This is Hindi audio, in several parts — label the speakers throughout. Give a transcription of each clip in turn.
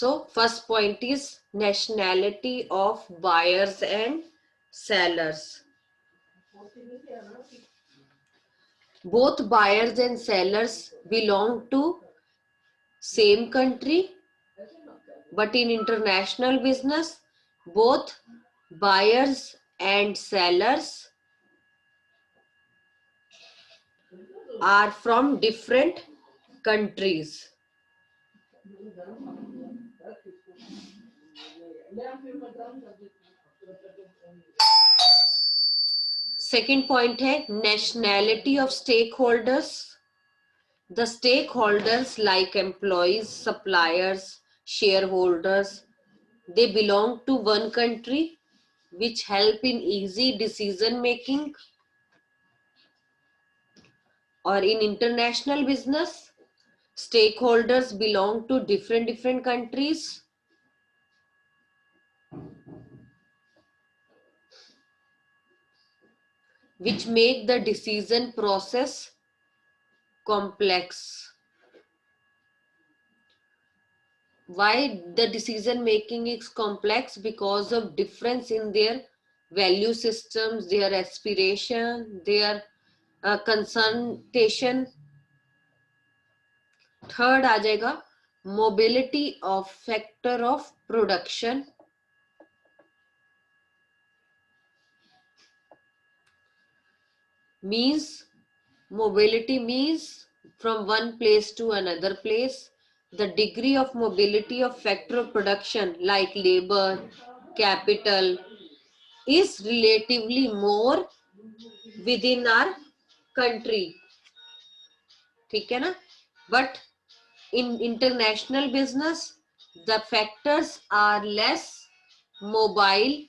Speaker 1: So first point is nationality of buyers and sellers. Both buyers and sellers belong to same country, but in international business both buyers and sellers are from different countries. Second point है nationality of stakeholders. The stakeholders like employees, suppliers, shareholders, they belong to one country, which help in easy decision making. Or in international business, stakeholders belong to different countries, which make the decision process complex. Why the decision making is complex? Because of difference in their value systems, their aspiration, their concentration. Third आ जाएगा mobility of factor of production. means mobility means from one place to another place. The degree of mobility of factor of production like labor, capital is relatively more within our country. ठीक है ना? But in international business the factors are less mobile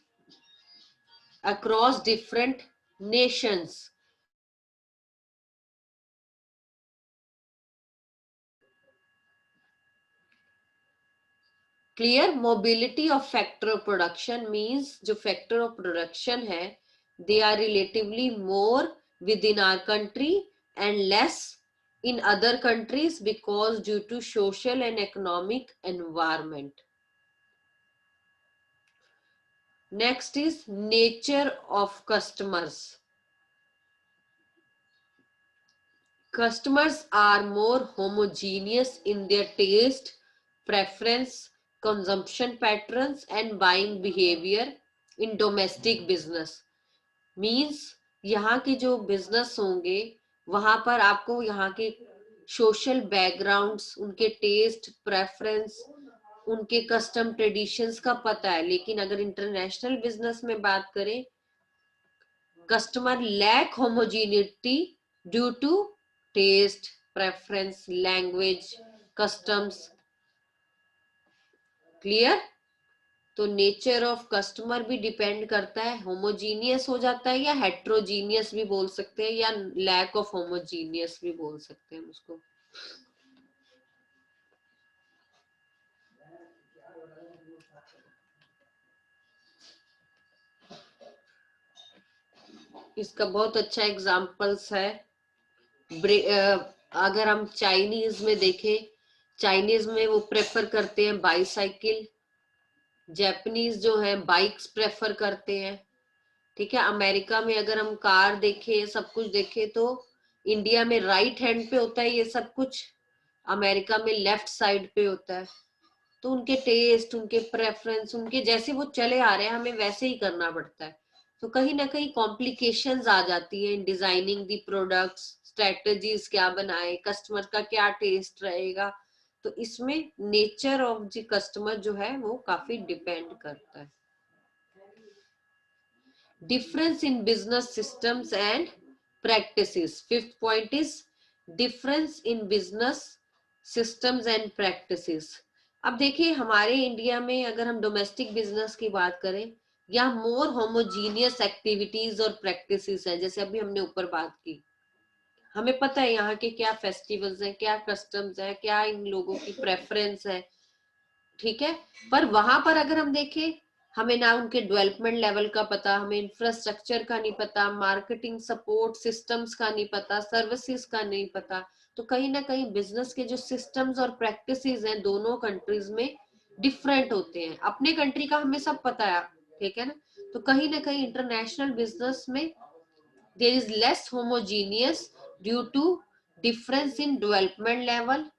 Speaker 1: across different nations. Clear? Mobility of factor of production means जो फैक्टर ऑफ प्रोडक्शन है they are relatively more with in our country and less in other countries because due to social and economic environment. Next is nature of customers. Customers are more homogeneous in their taste, preference, consumption patterns and buying behavior in domestic business. Means यहाँ के जो बिजनेस होंगे वहां पर आपको यहाँ के सोशल बैकग्राउंड्स, उनके टेस्ट, प्रेफरेंस, उनके कस्टम ट्रेडिशंस का पता है. लेकिन अगर इंटरनेशनल बिजनेस में बात करें, customer lack homogeneity due to taste, preference, language, customs. Clear? तो नेचर ऑफ कस्टमर भी डिपेंड करता है. होमोजीनियस हो जाता है या हेट्रोजीनियस भी बोल सकते हैं या लैक ऑफ होमोजीनियस भी बोल सकते हैं उसको. इसका बहुत अच्छा एग्जांपल्स है. अगर हम चाइनीज में देखें, चाइनीज में वो प्रेफर करते हैं बाईसाइकिल. जापानीज जो है बाइक्स प्रेफर करते हैं. ठीक है? अमेरिका में अगर हम कार देखें, सब कुछ देखें तो इंडिया में राइट हैंड पे होता है ये सब कुछ, अमेरिका में लेफ्ट साइड पे होता है. तो उनके टेस्ट, उनके प्रेफरेंस, उनके जैसे वो चले आ रहे हैं हमें वैसे ही करना पड़ता है. तो कहीं ना कहीं कॉम्प्लिकेशंस आ जाती है in designing the products. Strategies क्या बनाए, कस्टमर का क्या टेस्ट रहेगा, तो इसमें नेचर ऑफ द कस्टमर जो है वो काफी डिपेंड करता है. difference in business systems and practices. Fifth point is difference in business systems and practices. अब देखिए हमारे इंडिया में अगर हम डोमेस्टिक बिजनेस की बात करें, या मोर होमोजीनियस एक्टिविटीज और प्रैक्टिसेस हैं. जैसे अभी हमने ऊपर बात की, हमें पता है यहाँ के क्या फेस्टिवल्स हैं, क्या कस्टम्स हैं, क्या इन लोगों की प्रेफरेंस है. ठीक है? पर वहां पर अगर हम देखें, हमें ना उनके डेवलपमेंट लेवल का पता, हमें इंफ्रास्ट्रक्चर का नहीं पता, मार्केटिंग सपोर्ट सिस्टम्स का नहीं पता, सर्विसेज का नहीं पता. तो कहीं ना कहीं बिजनेस के जो सिस्टम्स और प्रैक्टिसेस हैं दोनों कंट्रीज में डिफरेंट होते हैं, अपने कंट्री का हमें सब पता है, ठीक है ना। तो कहीं ना कहीं इंटरनेशनल बिजनेस में there is less homogeneous due to difference in development level,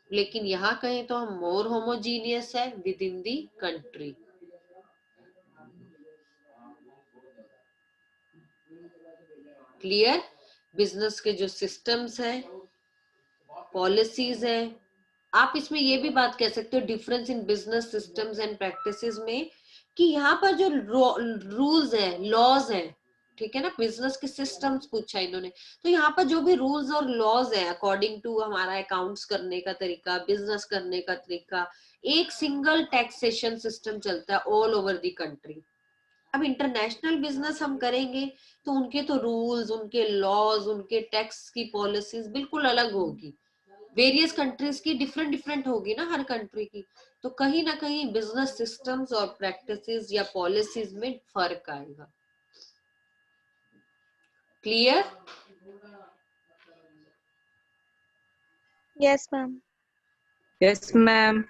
Speaker 1: लेकिन यहाँ कहीं तो हम मोर होमोजीनियस है with in the country. Clear. Business के जो सिस्टम्स है, पॉलिसीज है, आप इसमें ये भी बात कह सकते हो difference in business systems and practices में, कि यहाँ पर जो रूल्स है, लॉज है, ठीक है ना, बिजनेस के सिस्टम्स पूछा इन्होंने, तो यहाँ पर जो भी रूल्स और लॉज है अकॉर्डिंग टू हमारा अकाउंट्स करने का तरीका, बिजनेस करने का तरीका, एक सिंगल टैक्सेशन सिस्टम चलता है ऑल ओवर द कंट्री। अब इंटरनेशनल बिजनेस हम करेंगे तो उनके तो रूल्स, उनके लॉज, उनके टैक्स की पॉलिसीज बिल्कुल अलग होगी, वेरियस कंट्रीज की डिफरेंट डिफरेंट होगी ना हर कंट्री की, तो कहीं ना कहीं बिजनेस सिस्टम्स और प्रैक्टिसेस या पॉलिसीज में फर्क आएगा। Clear.
Speaker 2: Yes ma'am.
Speaker 3: Yes ma'am.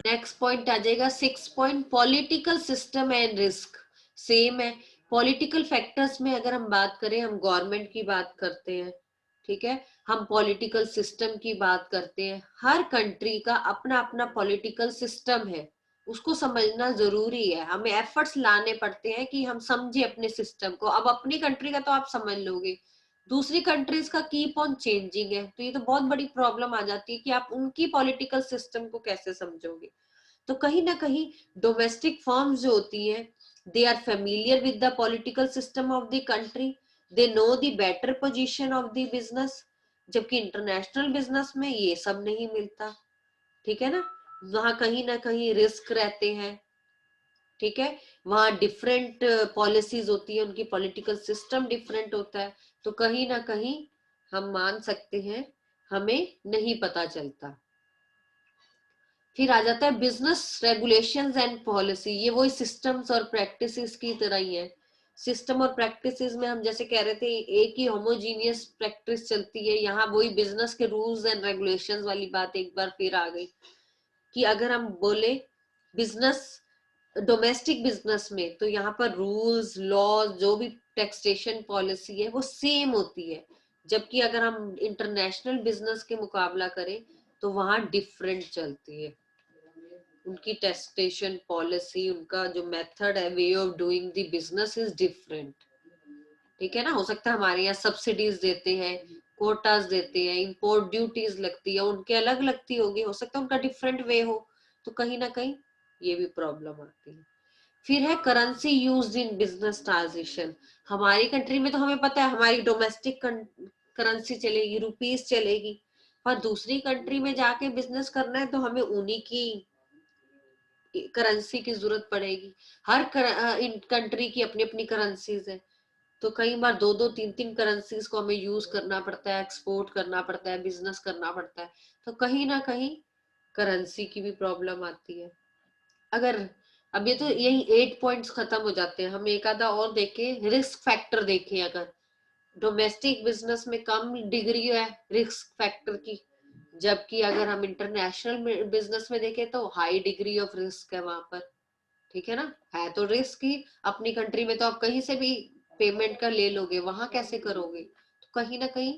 Speaker 1: Next point आ जाएगा 6 point, political system and risk. Same है, पॉलिटिकल फैक्टर्स में अगर हम बात करें, हम गवर्नमेंट की बात करते हैं, ठीक है, हम पॉलिटिकल सिस्टम की बात करते हैं, हर कंट्री का अपना अपना पॉलिटिकल सिस्टम है, उसको समझना जरूरी है, हमें एफर्ट्स लाने पड़ते हैं कि हम समझे अपने सिस्टम को। अब अपनी कंट्री का तो आप समझ लोगे, दूसरी कंट्रीज का कीप ऑन चेंजिंग है, तो ये तो बहुत बड़ी प्रॉब्लम आ जाती है कि आप उनकी पॉलिटिकल सिस्टम को कैसे समझोगे। तो कहीं ना कहीं डोमेस्टिक फर्म्स जो होती हैं, they are familiar with the political system of the country, they know the better position of the business, जबकि इंटरनेशनल बिजनेस में ये सब नहीं मिलता, ठीक है ना, वहां कहीं ना कहीं रिस्क रहते हैं, ठीक है, वहां डिफरेंट पॉलिसीज होती है, उनकी पॉलिटिकल सिस्टम डिफरेंट होता है, तो कहीं ना कहीं हम मान सकते हैं हमें नहीं पता चलता। फिर आ जाता है बिजनेस रेगुलेशंस एंड पॉलिसी, ये वही सिस्टम्स और प्रैक्टिसेस की तरह ही है। सिस्टम और प्रैक्टिसेस में हम जैसे कह रहे थे एक ही होमोजीनियस प्रैक्टिस चलती है, यहाँ वही बिजनेस के रूल्स एंड रेगुलेशंस वाली बात एक बार फिर आ गई, कि अगर हम बोले बिजनेस, डोमेस्टिक बिजनेस में, तो यहाँ पर रूल्स, लॉज, जो भी टैक्सेशन पॉलिसी है वो सेम होती है, जबकि अगर हम इंटरनेशनल बिजनेस के मुकाबला करें तो वहां डिफरेंट चलती है, उनकी टैक्सेशन पॉलिसी, उनका जो मेथड है, way of doing the business is different, ठीक है ना। हो सकता है हमारे यहाँ सब्सिडीज देते हैं, कोटास देते हैं, इंपोर्ट ड्यूटीज लगती है, उनके अलग लगती होगी, हो सकता है उनका डिफरेंट वे हो, तो कहीं ना कहीं ये भी प्रॉब्लम आती है। फिर है currency used in business transition, हमारी कंट्री में तो हमें पता है हमारी डोमेस्टिक करेंसी चलेगी, रुपीस चलेगी, पर दूसरी कंट्री में जाके बिजनेस करना है तो हमें उन्हीं की करेंसी की जरूरत पड़ेगी, हर कंट्री की अपनी अपनी करेंसीज है, तो कई बार दो दो तीन तीन करेंसीज को हमें यूज करना पड़ता है, एक्सपोर्ट करना पड़ता है, बिजनेस करना पड़ता है, तो कहीं ना कहीं करेंसी की भी प्रॉब्लम आती है। अगर अब ये तो यही 8 पॉइंट्स खत्म हो जाते हैं, हम एक आधा और देखें, रिस्क फैक्टर देखें, अगर डोमेस्टिक बिजनेस में कम डिग्री है रिस्क फैक्टर की, जबकि अगर हम इंटरनेशनल बिजनेस में देखें तो हाई डिग्री ऑफ रिस्क है वहां पर, ठीक है ना, है तो रिस्क ही, अपनी कंट्री में तो आप कहीं से भी पेमेंट का ले लोगे, वहां कैसे करोगे, तो कहीं ना कहीं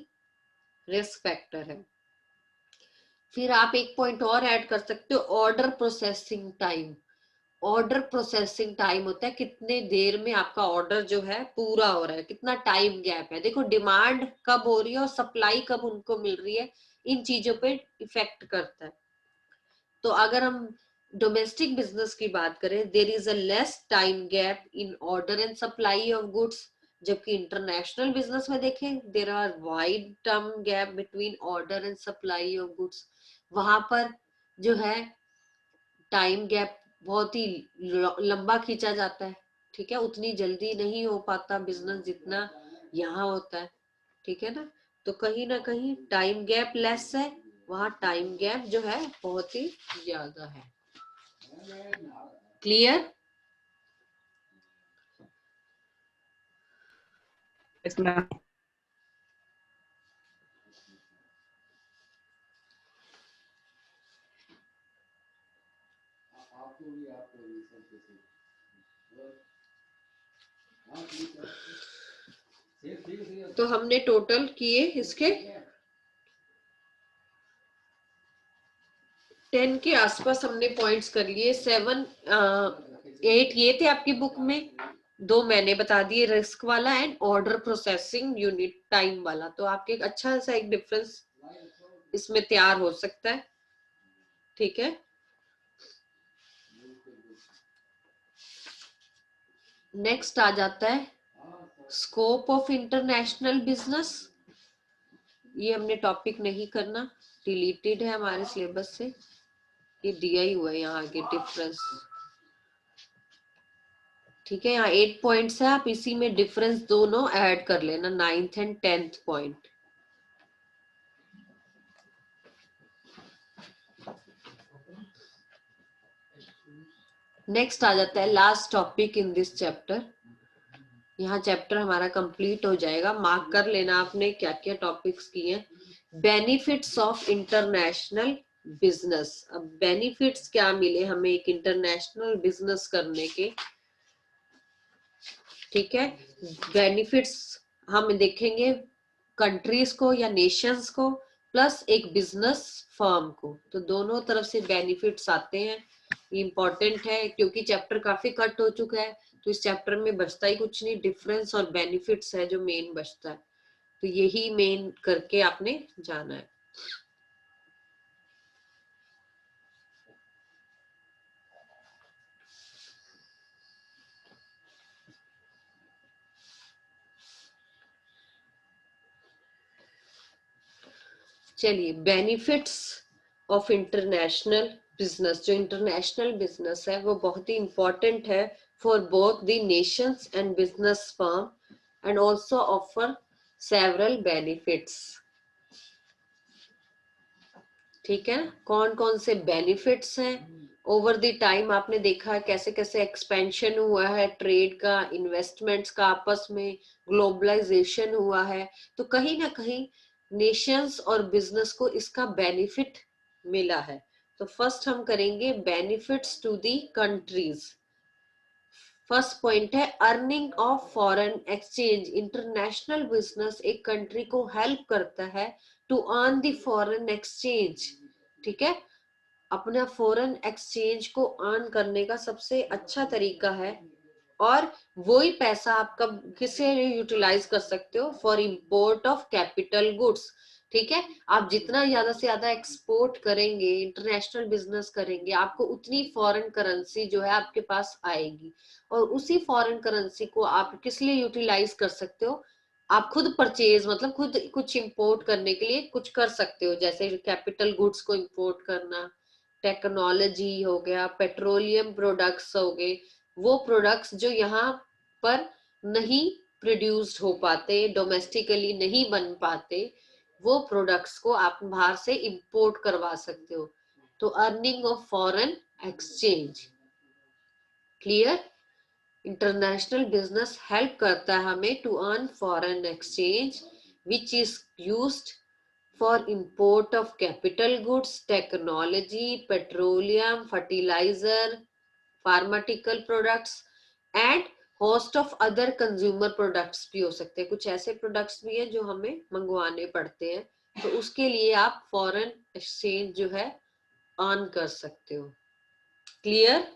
Speaker 1: रिस्क फैक्टर है। फिर आप एक पॉइंट और ऐड कर सकते हो, order processing time. Order processing time होता है कितने देर में आपका ऑर्डर जो है पूरा हो रहा है, कितना टाइम गैप है, देखो डिमांड कब हो रही है और सप्लाई कब उनको मिल रही है, इन चीजों पे इफेक्ट करता है। तो अगर हम डोमेस्टिक बिजनेस की बात करें, there is a less time gap in order and supply of goods, जबकि इंटरनेशनल बिजनेस में देखें there are wide term gap between order and supply of goods, वहां पर जो है टाइम गैप बहुत ही लंबा खींचा जाता है, ठीक है, उतनी जल्दी नहीं हो पाता बिजनेस जितना यहाँ होता है, ठीक है ना, तो कहीं ना कहीं टाइम गैप लेस है, वहां टाइम गैप जो है बहुत ही ज्यादा है। क्लियर।
Speaker 3: Yes ma'am.
Speaker 1: तो हमने टोटल किए इसके 10 के आसपास हमने पॉइंट्स कर लिए। 7 8 ये थे आपकी बुक में, 2 मैंने बता दिए, रिस्क वाला and order processing unit time वाला। तो आपके एक अच्छा सा एक डिफरेंस इसमें तैयार हो सकता है। ठीक है, नेक्स्ट आ जाता है स्कोप ऑफ इंटरनेशनल बिजनेस। ये हमने टॉपिक नहीं करना, डिलीटेड है हमारे सिलेबस से, ये दिया ही हुआ है यहाँ आगे डिफरेंस। ठीक है, यहाँ 8 पॉइंट्स है, आप इसी में डिफरेंस दोनों ऐड कर लेना, 9th and 10th point. Next आ जाता है last topic in this chapter. यहाँ चैप्टर हमारा कंप्लीट हो जाएगा। मार्क कर लेना आपने क्या क्या टॉपिक्स किए हैं। Benefits of international business. अब बेनिफिट्स क्या मिले हमें एक इंटरनेशनल बिजनेस करने के। ठीक है, बेनिफिट्स हम देखेंगे कंट्रीज को या नेशंस को प्लस एक बिजनेस फर्म को, तो दोनों तरफ से बेनिफिट्स आते हैं। ये इंपॉर्टेंट है क्योंकि चैप्टर काफी कट हो चुका है, तो इस चैप्टर में बचता ही कुछ नहीं, डिफरेंस और बेनिफिट्स है जो मेन बचता है, तो यही मेन करके आपने जाना है। चलिए, बेनिफिट्स ऑफ इंटरनेशनल बिजनेस। जो इंटरनेशनल बिजनेस है वो बहुत ही इंपॉर्टेंट है for both the Nations and business firm and also offer several benefits. ठीक है, कौन कौन से बेनिफिट्स हैं ओवर द टाइम आपने देखा है कैसे कैसे एक्सपेंशन हुआ है ट्रेड का, इन्वेस्टमेंट्स का, आपस में ग्लोबलाइजेशन हुआ है, तो कहीं ना कहीं नेशंस और बिजनेस को इसका बेनिफिट मिला है। तो फर्स्ट हम करेंगे benefits to the countries. First point है earning of foreign exchange. International business एक कंट्री को हेल्प करता है to earn the foreign exchange. ठीक है, अपना फॉरेन एक्सचेंज को अर्न करने का सबसे अच्छा तरीका है, और वही पैसा आप कब किसे यूटिलाइज कर सकते हो, for import of capital goods. ठीक है, आप जितना ज्यादा से ज्यादा एक्सपोर्ट करेंगे, इंटरनेशनल बिजनेस करेंगे, आपको उतनी फॉरेन करेंसी जो है आपके पास आएगी, और उसी फॉरेन करेंसी को आप किस लिए यूटिलाइज कर सकते हो, आप खुद परचेज मतलब खुद कुछ इंपोर्ट करने के लिए कुछ कर सकते हो, जैसे कैपिटल गुड्स को इंपोर्ट करना, टेक्नोलॉजी हो गया, पेट्रोलियम प्रोडक्ट्स हो गए, वो प्रोडक्ट्स जो यहाँ पर नहीं प्रोड्यूस्ड हो पाते, डोमेस्टिकली नहीं बन पाते, वो प्रोडक्ट्स को आप बाहर से इंपोर्ट करवा सकते हो। तो earning of foreign exchange. Clear, international business help करता है हमें to earn foreign exchange which is used for import of capital goods, technology, petroleum, fertiliser, pharmaceutical products and host of other consumer products भी हो सकते हैं। कुछ ऐसे प्रोडक्ट्स भी हैं जो हमें मंगवाने पड़ते हैं, तो उसके लिए आप फॉरेन एक्सचेंज जो है अर्न कर सकते हो। क्लियर।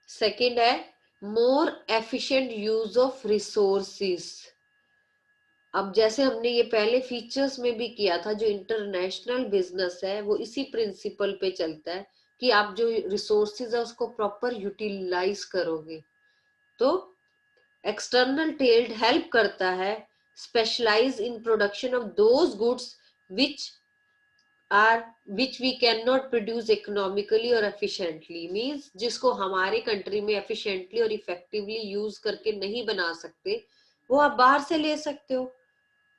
Speaker 1: सेकंड है more efficient use of resources. अब जैसे हमने ये पहले फीचर्स में भी किया था, जो इंटरनेशनल बिजनेस है वो इसी प्रिंसिपल पे चलता है कि आप जो रिसोर्सेज है उसको प्रॉपर यूटिलाइज करोगे। तो एक्सटर्नल ट्रेड हेल्प करता है specialise in production of those goods which we cannot produce economically और efficiently, means जिसको हमारे कंट्री में efficiently और effectively यूज करके नहीं बना सकते, वो आप बाहर से ले सकते हो।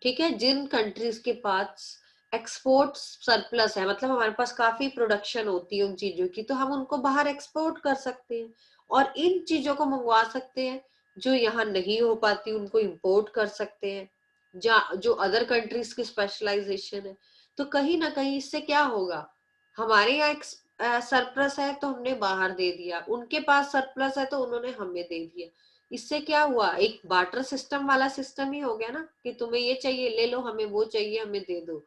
Speaker 1: ठीक है, जिन कंट्रीज के पास एक्सपोर्ट सरप्लस है, मतलब हमारे पास काफी प्रोडक्शन होती है उन चीजों की, तो हम उनको बाहर एक्सपोर्ट कर सकते हैं और इन चीजों को मंगवा सकते हैं। जो यहाँ नहीं हो पाती उनको इंपोर्ट कर सकते हैं, जो अदर कंट्रीज की स्पेशलाइजेशन है। तो कहीं ना कहीं इससे क्या होगा, हमारे यहाँ एक सरप्लस है तो हमने बाहर दे दिया, उनके पास सरप्लस है तो उन्होंने हमें दे दिया। इससे क्या हुआ, एक बार्टर सिस्टम वाला सिस्टम ही हो गया ना, कि तुम्हें ये चाहिए ले लो, हमें वो चाहिए हमें दे दो।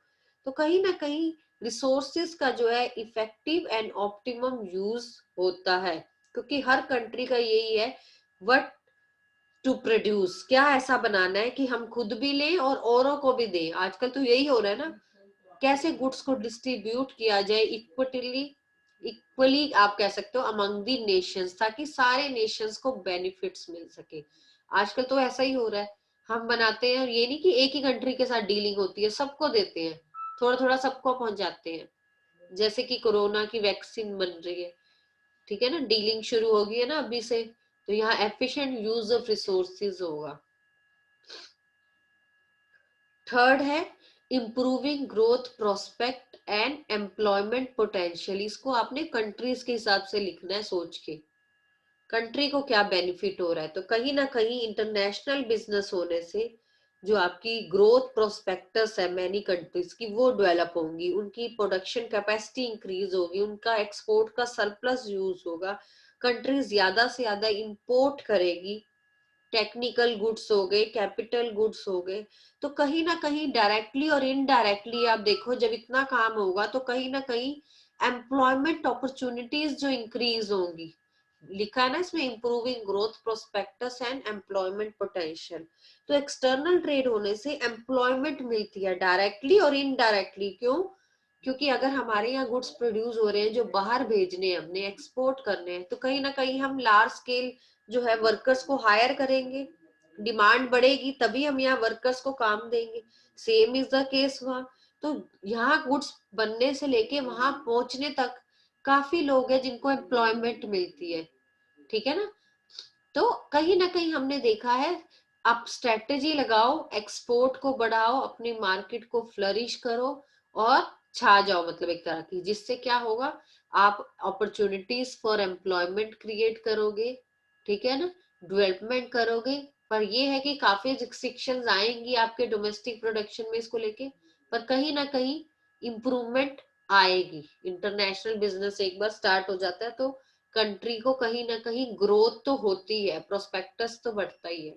Speaker 1: तो कहीं ना कहीं रिसोर्सेज का जो है इफेक्टिव एंड ऑप्टिमम यूज होता है, क्योंकि हर कंट्री का यही है, व्हाट टू प्रोड्यूस, क्या ऐसा बनाना है कि हम खुद भी लें और औरों को भी दें। आजकल तो यही हो रहा है ना, कैसे गुड्स को डिस्ट्रीब्यूट किया जाए इक्विटली, इक्वली आप कह सकते हो अमंग दी नेशंस, ताकि सारे नेशंस को बेनिफिट्स मिल सके। आजकल तो ऐसा ही हो रहा है, हम बनाते हैं और ये नहीं कि एक ही कंट्री के साथ डीलिंग होती है, सबको देते हैं, थोड़ा थोड़ा सबको पहुंचाते हैं। जैसे कि कोरोना की वैक्सीन बन रही है, ठीक है ना, डीलिंग शुरू होगी है ना अभी से, तो यहाँ एफिशिएंट यूज ऑफ रिसोर्सेज होगा। थर्ड है improving growth prospect and employment potential. इसको आपने कंट्रीज के हिसाब से लिखना है, सोच के कंट्री को क्या बेनिफिट हो रहा है। तो कहीं ना कहीं इंटरनेशनल बिजनेस होने से जो आपकी ग्रोथ प्रोस्पेक्टस है मैनी कंट्रीज की, वो डेवलप होंगी, उनकी प्रोडक्शन कैपेसिटी इंक्रीज होगी, उनका एक्सपोर्ट का सरप्लस यूज होगा, कंट्री ज्यादा से ज्यादा इंपोर्ट करेगी, टेक्निकल गुड्स हो गए, कैपिटल गुड्स हो गए। तो कहीं ना कहीं डायरेक्टली और इनडायरेक्टली आप देखो, जब इतना काम होगा तो कहीं ना कहीं एम्प्लॉयमेंट अपॉर्चुनिटीज जो इंक्रीज होंगी, लिखा है ना इसमें improving growth prospectus and employment potential. तो एक्सटर्नल ट्रेड होने से एम्प्लॉयमेंट मिलती है डायरेक्टली और इनडायरेक्टली। क्यों? क्योंकि अगर हमारे यहाँ गुड्स प्रोड्यूस हो रहे हैं जो बाहर भेजने हैं, हमने एक्सपोर्ट करने हैं, तो कहीं ना कहीं हम लार्ज स्केल जो है वर्कर्स को हायर करेंगे, डिमांड बढ़ेगी, तभी हम यहाँ वर्कर्स को काम देंगे। सेम इज द केस वहां। तो यहाँ गुड्स बनने से लेके वहां पहुंचने तक काफी लोग हैं जिनको एम्प्लॉयमेंट मिलती है, ठीक है ना। तो कहीं ना कहीं हमने देखा है, आप स्ट्रेटेजी लगाओ, एक्सपोर्ट को बढ़ाओ, अपनी मार्केट को फ्लरिश करो और छा जाओ, मतलब एक तरह की, जिससे क्या होगा, आप अपॉर्चुनिटीज फॉर एम्प्लॉयमेंट क्रिएट करोगे, ठीक है ना, डेवलपमेंट करोगे। पर ये है कि काफी रिस्ट्रिक्शंस आएंगी आपके डोमेस्टिक प्रोडक्शन में इसको लेके, पर कहीं ना कहीं इम्प्रूवमेंट आएगी। इंटरनेशनल बिजनेस एक बार स्टार्ट हो जाता है तो कंट्री को कहीं ना कहीं ग्रोथ तो होती है, प्रोस्पेक्टस तो बढ़ता ही है।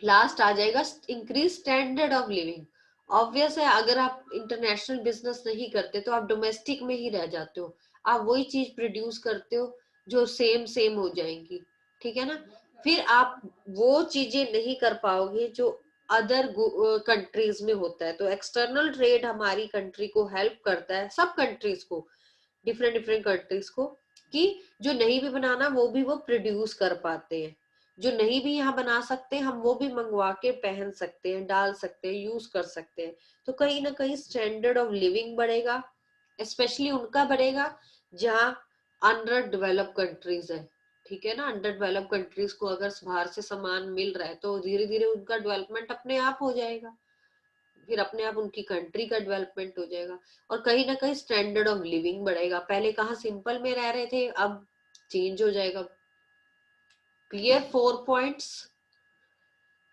Speaker 1: लास्ट आ जाएगा increase standard of living. Obvious है, अगर आप इंटरनेशनल बिजनेस नहीं करते तो आप डोमेस्टिक में ही रह जाते हो, आप वही चीज प्रोड्यूस करते हो जो सेम सेम हो जाएंगी, ठीक है ना। फिर आप वो चीजें नहीं कर पाओगे जो अदर कंट्रीज में होता है। तो एक्सटर्नल ट्रेड हमारी कंट्री को हेल्प करता है, सब कंट्रीज को, डिफरेंट डिफरेंट कंट्रीज को, कि जो नहीं भी बनाना वो भी वो प्रोड्यूस कर पाते हैं, जो नहीं भी यहाँ बना सकते हम वो भी मंगवा के पहन सकते हैं, डाल सकते हैं, यूज कर सकते हैं। तो कहीं ना कहीं स्टैंडर्ड ऑफ लिविंग बढ़ेगा, स्पेशली उनका बढ़ेगा जहाँ अंडर डेवलप कंट्रीज है, ठीक है ना। अंडर डेवलप कंट्रीज को अगर बाहर से सामान मिल रहा है तो धीरे धीरे उनका डेवलपमेंट अपने आप हो जाएगा, फिर अपने आप उनकी कंट्री का डेवलपमेंट हो जाएगा, और कहीं ना कहीं स्टैंडर्ड ऑफ लिविंग बढ़ेगा। पहले कहाँ सिंपल में रह रहे थे, अब चेंज हो जाएगा। Clear 4 points.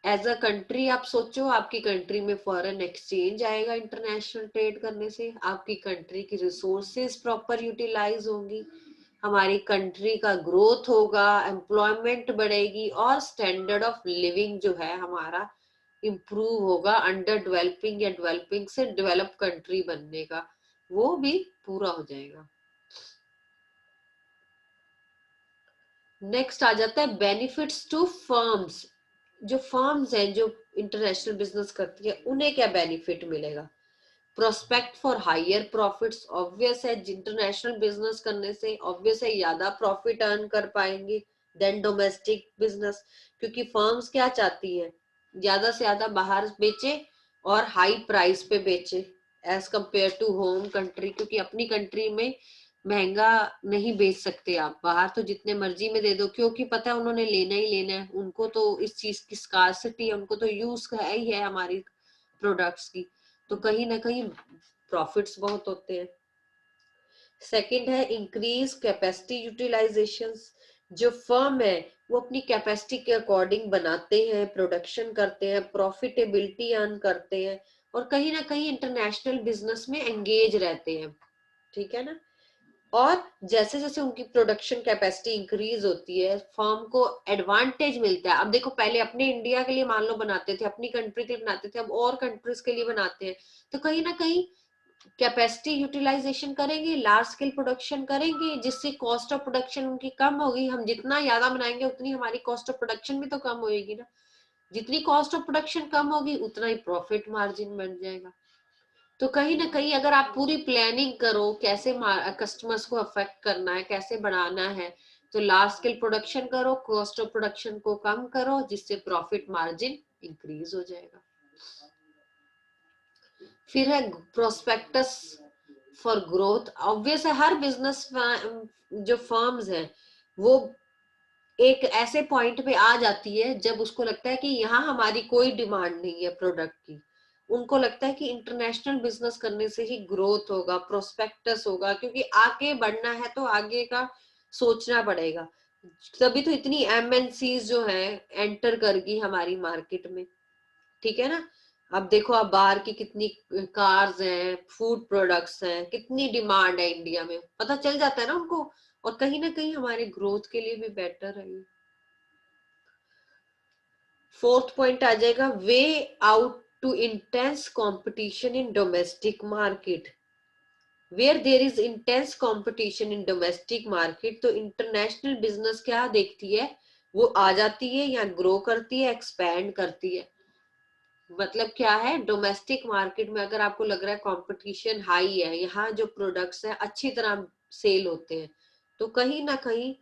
Speaker 1: As a country आप सोचो, आपकी कंट्री में फॉरेन एक्सचेंज आएगा इंटरनेशनल ट्रेड करने से, आपकी कंट्री की रिसोर्सेज प्रॉपर यूटिलाइज होंगी, हमारी कंट्री का ग्रोथ होगा, एम्प्लॉयमेंट बढ़ेगी, और स्टैंडर्ड ऑफ लिविंग जो है हमारा इम्प्रूव होगा। अंडर डेवलपिंग या डेवलपिंग से डेवलप कंट्री बनने का वो भी पूरा हो जाएगा। नेक्स्ट आ जाता है बेनिफिट्स टू फर्म्स। जो फर्म्स हैं जो इंटरनेशनल बिजनेस करती है उन्हें क्या बेनिफिट मिलेगा। Prospect for higher profits, obvious है इंटरनेशनल बिजनेस करने से ऑब्वियस है ज्यादा प्रॉफिट अर्न कर पाएंगे देन डोमेस्टिक बिजनेस, क्योंकि फर्म्स क्या चाहती है, ज्यादा से ज्यादा बाहर बेचे और हाई प्राइस पे बेचे as compare to home country, क्योंकि अपनी कंट्री में महंगा नहीं बेच सकते आप, बाहर तो जितने मर्जी में दे दो, क्योंकि पता है उन्होंने लेना ही लेना है, उनको तो इस चीज की स्कार्सिटी है, उनको तो यूज है ही है हमारी प्रोडक्ट्स की। तो कहीं ना कहीं प्रॉफिट्स बहुत होते हैं। सेकंड है इंक्रीज कैपेसिटी यूटिलाइजेशन। जो फर्म है वो अपनी कैपेसिटी के अकॉर्डिंग बनाते हैं, प्रोडक्शन करते हैं, प्रॉफिटेबिलिटी अर्न करते हैं, और कहीं ना कहीं इंटरनेशनल बिजनेस में एंगेज रहते हैं। ठीक है ना। और जैसे जैसे उनकी प्रोडक्शन कैपेसिटी इंक्रीज होती है, फर्म को एडवांटेज मिलता है। अब देखो, पहले अपने इंडिया के लिए मान लो बनाते थे, अपनी कंट्री के लिए बनाते थे, अब और कंट्रीज के लिए बनाते हैं। तो कहीं ना कहीं कैपेसिटी यूटिलाइजेशन करेंगे, लार्ज स्केल प्रोडक्शन करेंगे, जिससे कॉस्ट ऑफ प्रोडक्शन उनकी कम होगी। हम जितना ज्यादा बनाएंगे उतनी हमारी कॉस्ट ऑफ प्रोडक्शन भी तो कम होगी ना। जितनी कॉस्ट ऑफ प्रोडक्शन कम होगी उतना ही प्रॉफिट मार्जिन बढ़ जाएगा। तो कहीं ना कहीं अगर आप पूरी प्लानिंग करो कैसे कस्टमर्स को अफेक्ट करना है, कैसे बढ़ाना है, तो लार्ज स्केल प्रोडक्शन करो, कॉस्ट ऑफ प्रोडक्शन को कम करो, जिससे प्रॉफिट मार्जिन इंक्रीज हो जाएगा। फिर है प्रोस्पेक्टस फॉर ग्रोथ। ऑब्वियस है, हर बिजनेस जो फर्म्स हैं वो एक ऐसे पॉइंट पे आ जाती है जब उसको लगता है कि यहाँ हमारी कोई डिमांड नहीं है प्रोडक्ट की। उनको लगता है कि इंटरनेशनल बिजनेस करने से ही ग्रोथ होगा, प्रोस्पेक्टस होगा, क्योंकि आगे बढ़ना है तो आगे का सोचना पड़ेगा। तभी तो इतनी एमएनसीज जो है एंटर करगी हमारी मार्केट में, ठीक है ना। अब देखो, अब बाहर की कितनी कार्स हैं, फूड प्रोडक्ट्स हैं, कितनी डिमांड है इंडिया में, पता चल जाता है ना उनको। और कहीं ना कहीं हमारे ग्रोथ के लिए भी बेटर है ये। फोर्थ पॉइंट आ जाएगा, way out to intense competition in domestic market. Where there is intense competition in domestic market, तो इंटरनेशनल बिजनेस क्या देखती है, वो आ जाती है, यहाँ ग्रो करती है, एक्सपैंड करती है। मतलब क्या है, डोमेस्टिक मार्केट में अगर आपको लग रहा है कंपटीशन हाई है, यहाँ जो प्रोडक्ट्स है अच्छी तरह सेल होते हैं, तो कहीं ना कहीं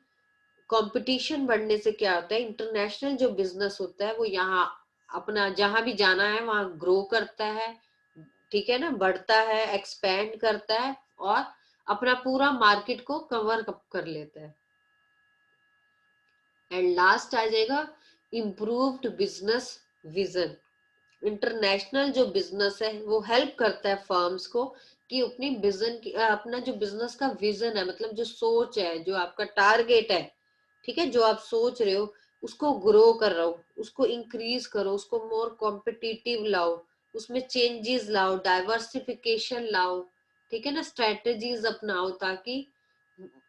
Speaker 1: कंपटीशन बढ़ने से क्या होता है, इंटरनेशनल जो बिजनेस होता है वो यहाँ अपना जहां भी जाना है वहां ग्रो करता है, ठीक है ना, बढ़ता है, एक्सपैंड करता है, और अपना पूरा मार्केट को कवर कर लेता है। एंड लास्ट आ जाएगा इम्प्रूव्ड बिजनेस विजन। इंटरनेशनल जो बिजनेस है वो हेल्प करता है फर्म्स को कि अपनी विजन की अपना जो बिजनेस का विजन है, मतलब जो सोच है, जो आपका टारगेट है, ठीक है, जो आप सोच रहे हो उसको ग्रो कर रहा हो, उसको इंक्रीज करो, उसको मोर कॉम्पिटिटिव लाओ, उसमें चेंजेस लाओ, डाइवर्सिफिकेशन लाओ, ठीक है ना, स्ट्रेटेजीज अपनाओ, ताकि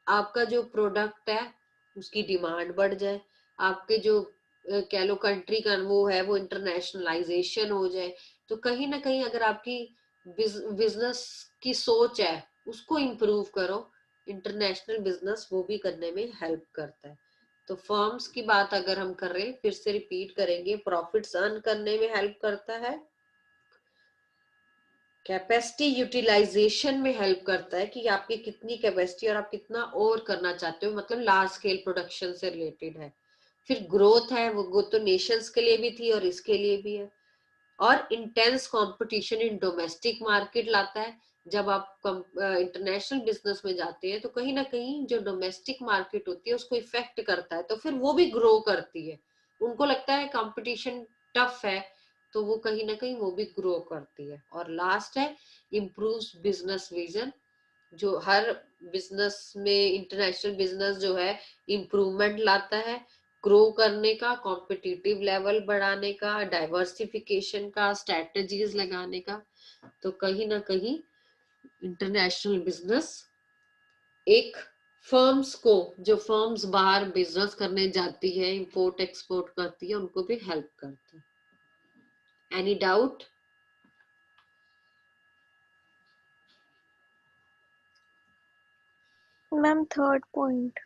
Speaker 1: आपका जो प्रोडक्ट है उसकी डिमांड बढ़ जाए, आपके जो कह लो कंट्री का वो है वो इंटरनेशनलाइजेशन हो जाए। तो कहीं ना कहीं अगर आपकी बिजनेस की सोच है उसको इम्प्रूव करो, इंटरनेशनल बिजनेस वो भी करने में हेल्प करता है। तो फर्म्स की बात अगर हम कर रहे हैं, फिर से रिपीट करेंगे, प्रॉफिट्स अर्न करने में हेल्प करता है, कैपेसिटी यूटिलाइजेशन में हेल्प करता है कि आपकी कितनी कैपेसिटी और आप कितना और करना चाहते हो, मतलब लार्ज स्केल प्रोडक्शन से रिलेटेड है। फिर ग्रोथ है, वो तो नेशंस के लिए भी थी और इसके लिए भी है। और intense competition in domestic market लाता है। जब आप इंटरनेशनल बिजनेस में जाते हैं तो कहीं ना कहीं जो डोमेस्टिक मार्केट होती है उसको इफेक्ट करता है, तो फिर वो भी ग्रो करती है। उनको लगता है कंपटीशन टफ है, तो वो कहीं ना कहीं वो भी ग्रो करती है। और लास्ट है इम्प्रूव्स बिजनेस विजन। जो हर बिजनेस में इंटरनेशनल बिजनेस जो है इम्प्रूवमेंट लाता है, ग्रो करने का, कॉम्पिटिटिव लेवल बढ़ाने का, डाइवर्सिफिकेशन का, स्ट्रेटजीज लगाने का। तो कहीं ना कहीं इंटरनेशनल बिजनेस एक फर्म्स को, जो फर्म्स बाहर बिजनेस करने जाती है, इंपोर्ट एक्सपोर्ट करती है, उनको भी हेल्प करता है। Any doubt?
Speaker 2: Ma'am third point.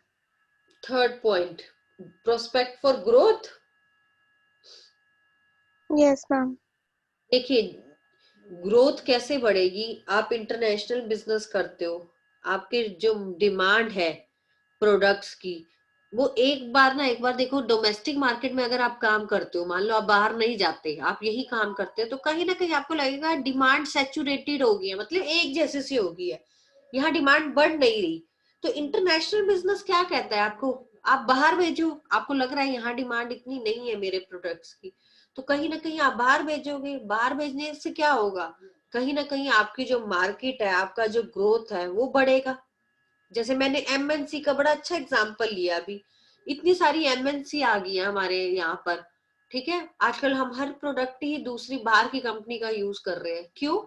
Speaker 1: Third point, prospect for growth.
Speaker 2: Yes ma'am.
Speaker 1: देखिए, ग्रोथ कैसे बढ़ेगी, आप इंटरनेशनल बिजनेस करते हो, आपके जो डिमांड है प्रोडक्ट्स की, वो एक बार देखो, डोमेस्टिक मार्केट में अगर आप काम करते हो, मान लो आप बाहर नहीं जाते, आप यही काम करते हो, तो कहीं ना कहीं आपको लगेगा डिमांड सैचुरेटेड हो गई है, मतलब एक जैसे सी हो गई है, यहाँ डिमांड बढ़ नहीं रही। तो इंटरनेशनल बिजनेस क्या कहता है आपको, आप बाहर भेजो, आपको लग रहा है यहाँ डिमांड इतनी नहीं है मेरे प्रोडक्ट्स की, तो कहीं ना कहीं आप बाहर भेजोगे, बाहर भेजने से क्या होगा, कहीं ना कहीं आपकी जो मार्केट है, आपका जो ग्रोथ है वो बढ़ेगा। जैसे मैंने एमएनसी का बड़ा अच्छा एग्जांपल लिया अभी, इतनी सारी एमएनसी आ गई है हमारे यहाँ पर, ठीक है, आजकल हम हर प्रोडक्ट ही दूसरी बाहर की कंपनी का यूज कर रहे हैं, क्यों?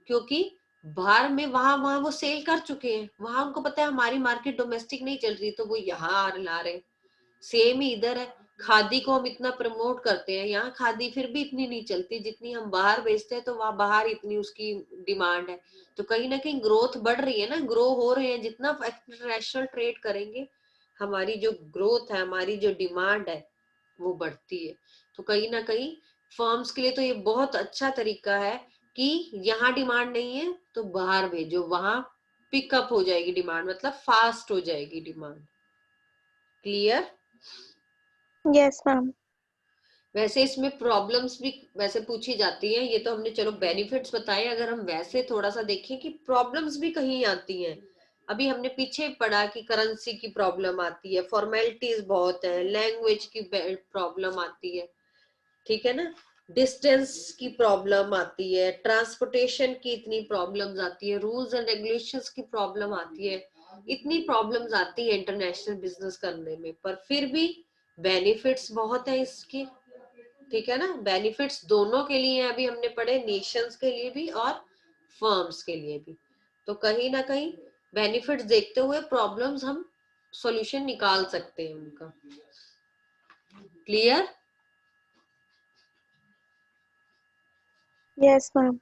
Speaker 1: क्योंकि बाहर में वहां वहां वो सेल कर चुके हैं, वहां उनको पता है हमारी मार्केट डोमेस्टिक नहीं चल रही, तो वो यहाँ ला रहे हैं। सेम ही इधर है, खादी को हम इतना प्रमोट करते हैं, यहाँ खादी फिर भी इतनी नहीं चलती जितनी हम बाहर बेचते हैं, तो वहां बाहर इतनी उसकी डिमांड है। तो कहीं ना कहीं ग्रोथ बढ़ रही है ना, ग्रो हो रहे हैं, जितना इंटरनेशनल ट्रेड करेंगे हमारी जो ग्रोथ है, हमारी जो डिमांड है वो बढ़ती है। तो कहीं ना कहीं फर्म्स के लिए तो ये बहुत अच्छा तरीका है कि यहाँ डिमांड नहीं है तो बाहर भेजो, वहां पिकअप हो जाएगी डिमांड, मतलब फास्ट हो जाएगी डिमांड। क्लियर?
Speaker 2: Yes, ma'am.
Speaker 1: वैसे इसमें प्रॉब्लम्स भी वैसे पूछी जाती हैं, ये तो हमने चलो बेनिफिट्स बताए, अगर हम वैसे थोड़ा सा देखें कि प्रॉब्लम्स भी कहीं आती हैं। अभी हमने पीछे पढ़ा कि करेंसी की प्रॉब्लम आती है, फॉर्मेलिटीज बहुत है, लैंग्वेज की प्रॉब्लम आती है, ठीक है ना, डिस्टेंस की प्रॉब्लम आती है, ट्रांसपोर्टेशन की इतनी प्रॉब्लम्स आती है, रूल्स एंड रेगुलेशंस की प्रॉब्लम आती है, इतनी प्रॉब्लम्स आती है इंटरनेशनल बिजनेस करने में, पर फिर भी बेनिफिट्स बहुत है इसके, ठीक है ना। बेनिफिट्स दोनों के लिए अभी हमने पढ़े, नेशंस के लिए भी और फर्म्स के लिए भी। तो कहीं ना कहीं बेनिफिट्स देखते हुए प्रॉब्लम्स हम सॉल्यूशन निकाल सकते हैं उनका। क्लियर?
Speaker 2: Yes, ma'am.